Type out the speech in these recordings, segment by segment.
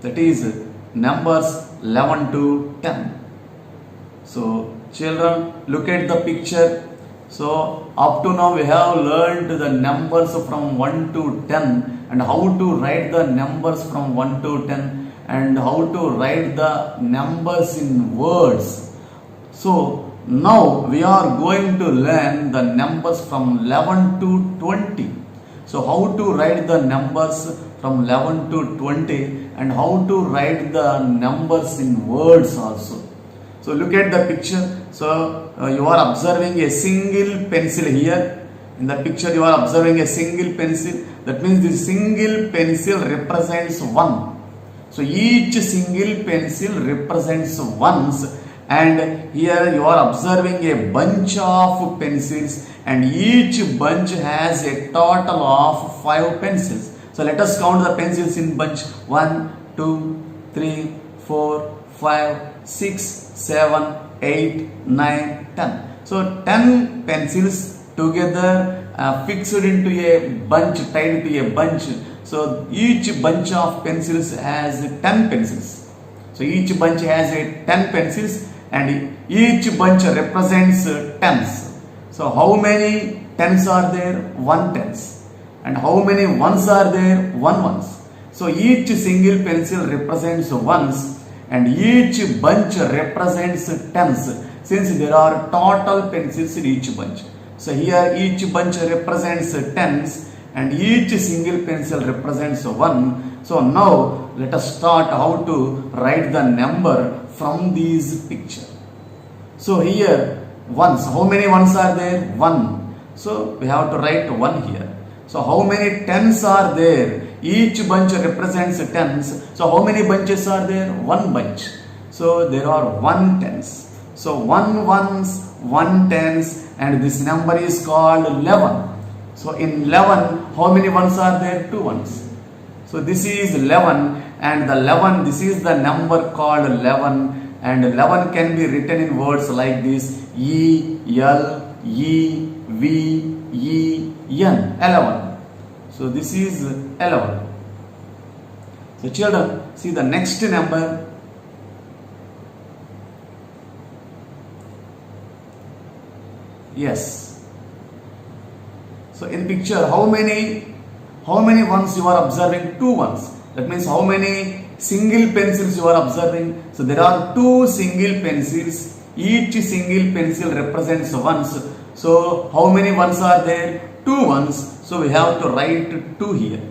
that is numbers 11 to 10. So children, look at the picture. So up to now we have learned the numbers from 1 to 10 and how to write the numbers from 1 to 10 and how to write the numbers in words. So now we are going to learn the numbers from 11 to 20. So how to write the numbers from 11 to 20 and how to write the numbers in words also. So look at the picture. So you are observing a single pencil here. In the picture you are observing a single pencil. That means this single pencil represents 1. So each single pencil represents ones, and here you are observing a bunch of pencils and each bunch has a total of 5 pencils. So let us count the pencils in bunch. 1, 2, 3, 4, 5, 6, 7, 8, 9, 10. So 10 pencils together fixed into a bunch, tied to a bunch. So each bunch of pencils has 10 pencils. So each bunch has 10 pencils and each bunch represents tens. So how many tens are there? 1 tens. And how many ones are there? 1 ones. So each single pencil represents ones and each bunch represents tens, since there are total pencils in each bunch. So here each bunch represents tens and each single pencil represents 1. So now let us start how to write the number from this picture. So here ones, how many ones are there? 1. So we have to write 1 here. So how many tens are there? Each bunch represents tens. So how many bunches are there? 1 bunch. So there are 1 tens. So 1 ones, 1 tens, and this number is called 11. So in 11, how many ones are there? 2 ones. So this is 11, and the 11, this is the number called 11, and 11 can be written in words like this: E, L, E, V, E, N, 11. So this is 11. So children, see the next number. Yes. So in picture, how many ones you are observing? 2 ones. That means how many single pencils you are observing? So there are 2 single pencils. Each single pencil represents ones. So how many ones are there? 2 ones. So we have to write 2 here.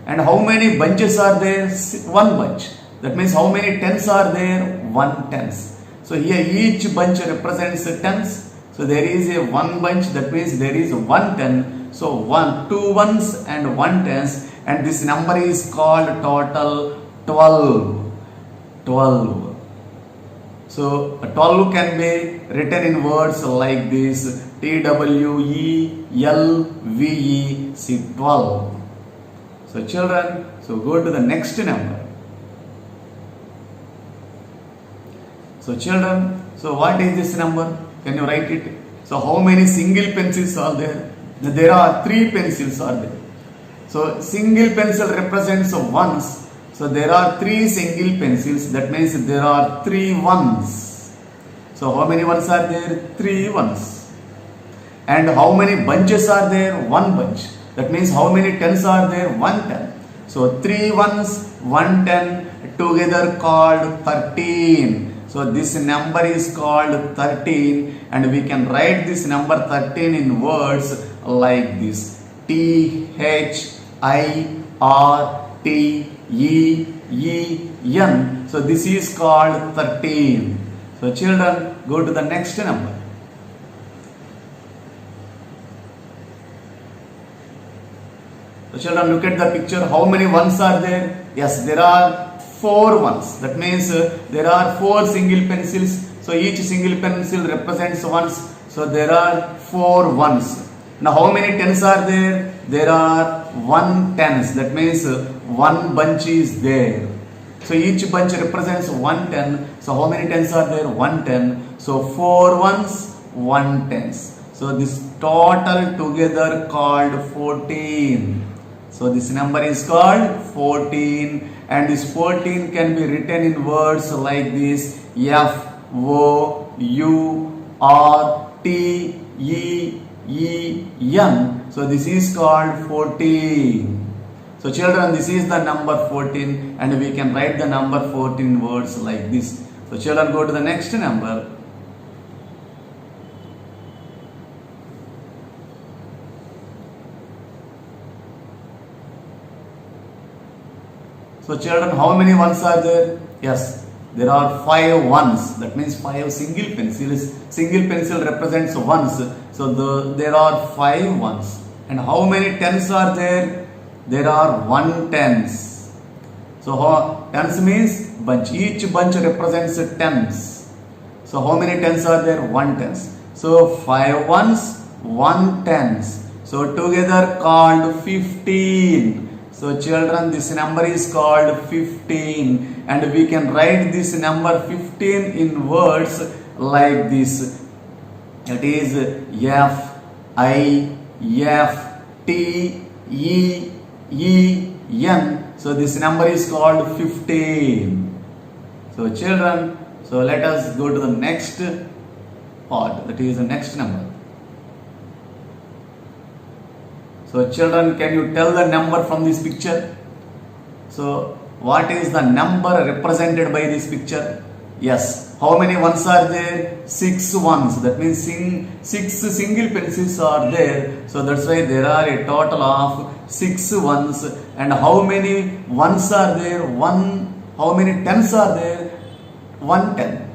And how many bunches are there? 1 bunch. That means how many tens are there? 1 tens. So here each bunch represents tens. So there is a 1 bunch, that means there is 1 ten. So 2 ones and 1 tens, and this number is called total 12. 12. So 12 can be written in words like this: TWELVE, see 12. So children, so go to the next number. So children, so what is this number? Can you write it? So how many single pencils are there? There are 3 pencils are there. So single pencil represents ones. So there are 3 single pencils. That means there are 3 ones. So how many ones are there? 3 ones. And how many bunches are there? 1 bunch. That means how many tens are there? 1 ten. So 3 ones, 1 ten together called 13. So this number is called 13, and we can write this number 13 in words like this: THIRTEN. So this is called 13. So children, go to the next number. So children, look at the picture. How many ones are there? Yes, there are 4 ones. That means there are 4 single pencils. So each single pencil represents ones. So there are 4 ones. Now how many tens are there? There are 1 tens. That means 1 bunch is there. So each bunch represents 1 ten. So how many tens are there? 1 ten. So 4 ones, 1 tens. So this total together called 14. So this number is called 14, and this 14 can be written in words like this: F O U R T E E N. So this is called 14. So children, this is the number 14, and we can write the number 14 words like this. So children, go to the next number. So children, how many ones are there? Yes, there are 5 ones. That means 5 single pencils. Single pencil represents ones. So there are 5 ones. And how many tens are there? There are 1 tens. So tens means bunch. Each bunch represents tens. So how many tens are there? 1 tens. So 5 ones, 1 tens. So together called 15. So children, this number is called 15, and we can write this number 15 in words like this. It is F I F T E E N. So this number is called 15. So children, so let us go to the next part, that is the next number. So children, can you tell the number from this picture? So what is the number represented by this picture? Yes. How many ones are there? 6 ones. That means 6 single pencils are there. So that's why there are a total of 6 ones. And how many ones are there? How many tens are there? 1 ten.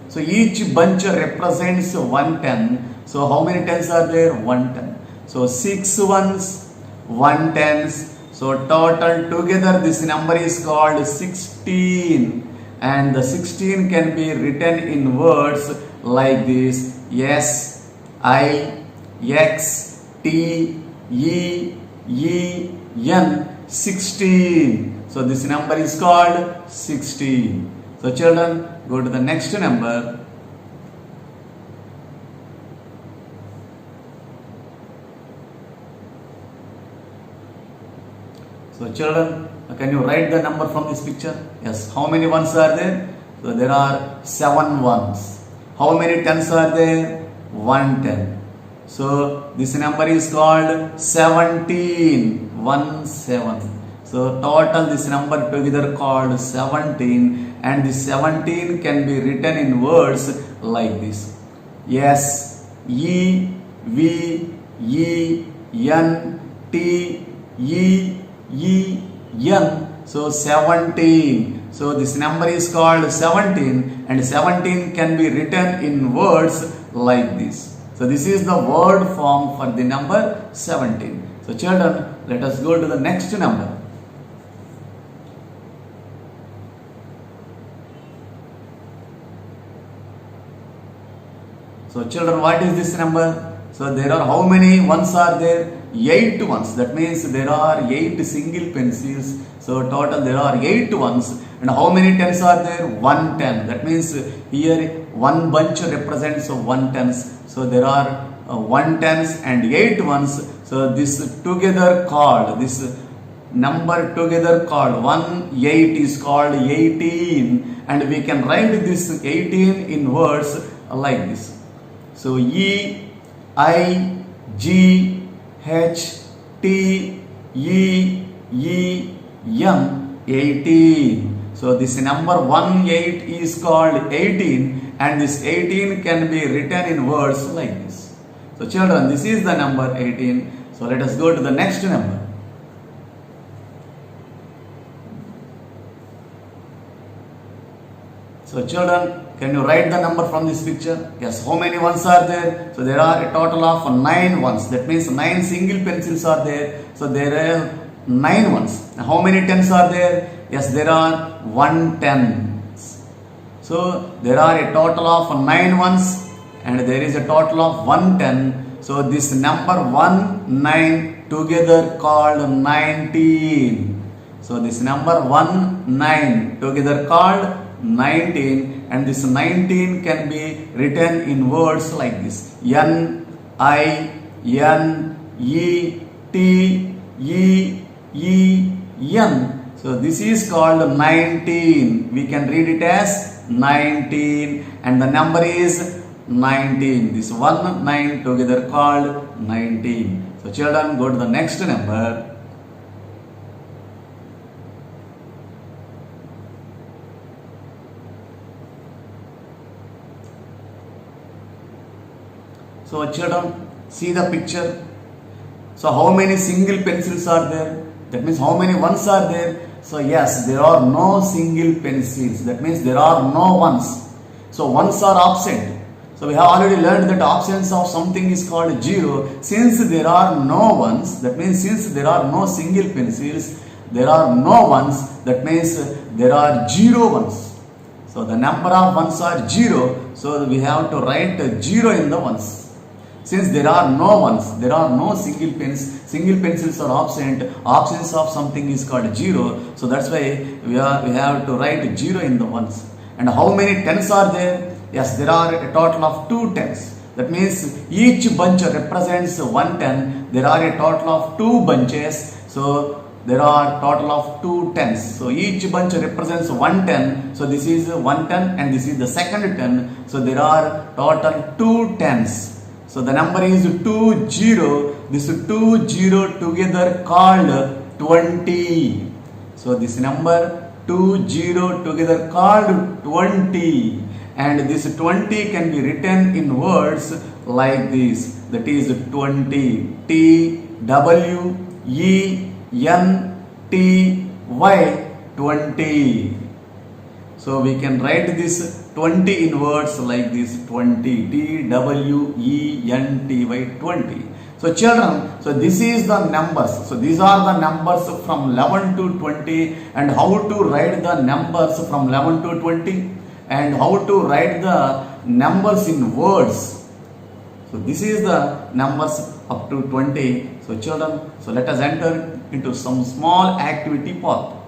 So each bunch represents 1 ten. So how many tens are there? 1 ten. So 6 ones, 1 tens. So total together this number is called 16. And the 16 can be written in words like this: S I X T E E N, 16. So this number is called 16. So children, go to the next number. So children, can you write the number from this picture? Yes. How many ones are there? So there are 7 ones. How many tens are there? 1 ten. So this number is called 17. 1 7. So total this number together called 17, and this 17 can be written in words like this: S E V E N T E E N. So 17. So this number is called 17, and 17 can be written in words like this. So this is the word form for the number 17. So children, let us go to the next number. So children, what is this number? So there are how many ones are there? 8 ones. That means there are 8 single pencils. So total there are 8 ones. And how many tens are there? 1 ten. That means here one bunch represents 1 tens. So there are 1 tens and 8 ones. So this together called, this number together called 1 8 is called 18. And we can write this 18 in words like this. So E I G H T E E N, 18. So this number 18 is called 18, and this 18 can be written in words like this. So children, this is the number 18. So let us go to the next number. So children, can you write the number from this picture? Yes. How many ones are there? So there are a total of 9 ones. That means 9 single pencils are there. So there are 9 ones. How many tens are there? Yes, there are 1 tens. So there are a total of 9 ones, and there is a total of 1 ten. So this number 1 9 together called 19. So this number 1 9 together called 19, and this 19 can be written in words like this: N I N E T E E-N. So this is called 19. We can read it as 19 and the number is 19. This 1, 9 together called 19. So children, go to the next number. So children, see the picture. So how many single pencils are there? That means how many ones are there? So yes, there are no single pencils. That means there are no ones. So ones are absent. So we have already learned that absence of something is called 0. Since there are no ones, that means since there are no single pencils, there are no ones, that means there are 0 ones. So the number of ones are 0. So we have to write 0 in the ones. Since there are no ones, there are no single pencils are absent, absence of something is called 0. So that's why we have to write 0 in the ones. And how many tens are there? Yes, there are a total of 2 tens. That means each bunch represents 1 10. There are a total of 2 bunches. So there are total of 2 tens. So each bunch represents 1 10. So this is 1 10 and this is the second 10. So there are total 2 tens. So the number is 20. This 20 together called 20. So this number 20 together called 20. And this 20 can be written in words like this. That is 20. T W E N T Y 20. So we can write this 20 in words like this 20. T W E N T Y 20. So children, so this is the numbers. So these are the numbers from 11 to 20 and how to write the numbers from 11 to 20 and how to write the numbers in words. So this is the numbers up to 20. So children, so let us enter into some small activity part.